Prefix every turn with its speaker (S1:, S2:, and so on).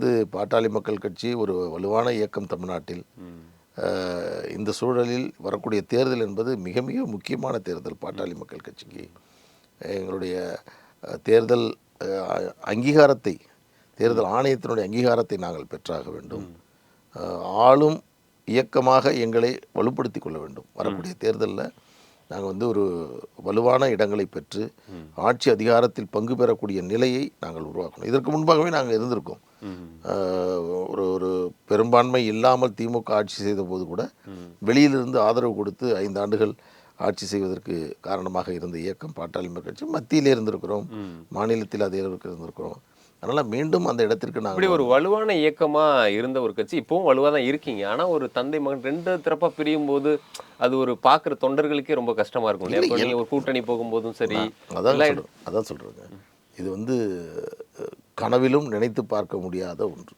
S1: வந்து பாட்டாளி மக்கள் கட்சி ஒரு வலுவான இயக்கம் தமிழ்நாட்டில். இந்த சூழலில் வரக்கூடிய தேர்தல் என்பது மிக மிக முக்கியமான தேர்தல் பாட்டாளி மக்கள் கட்சிக்கு. எங்களுடைய தேர்தல் அங்கீகாரத்தை, தேர்தல் ஆணையத்தினுடைய அங்கீகாரத்தை நாங்கள் பெற்றாக வேண்டும். ஆளும் இயக்கமாக எங்களை வலுப்படுத்தி கொள்ள வேண்டும். வரக்கூடிய தேர்தலில் நாங்கள் வந்து ஒரு வலுவான இடங்களை பெற்று ஆட்சி அதிகாரத்தில் பங்கு பெறக்கூடிய நிலையை நாங்கள் உருவாக்கணும். இதற்கு முன்பாகவே நாங்கள் இருந்திருக்கோம். ஒரு ஒரு பெரும்பான்மை இல்லாமல் திமுக ஆட்சி செய்த போது கூட வெளியிலிருந்து ஆதரவு கொடுத்து 5 ஆண்டுகள் ஆட்சி செய்வதற்கு காரணமாக இருந்த இயக்கம் பாட்டாளி மக்கள் கட்சி. மத்தியிலே இருந்திருக்கிறோம், மாநிலத்தில் அதே அளவுக்கு இருந்திருக்கிறோம். அதனால் மீண்டும் அந்த இடத்திற்கு நாங்கள்
S2: இப்படி ஒரு வலுவான இயக்கமா இருந்த ஒரு கட்சி இப்பவும் வலுவாக தான் இருக்கீங்க. ஆனால் ஒரு தந்தை மகன் 2 தரப்பா பிரியும் போது அது ஒரு பார்க்குற தொண்டர்களுக்கே ரொம்ப கஷ்டமா இருக்கும் இல்லையா? இப்போ நீங்கள் ஒரு கூட்டணி போகும்போதும் சரி.
S1: அதான் சொல்கிறேங்க. இது வந்து கனவிலும் நினைத்து பார்க்க முடியாத ஒன்று.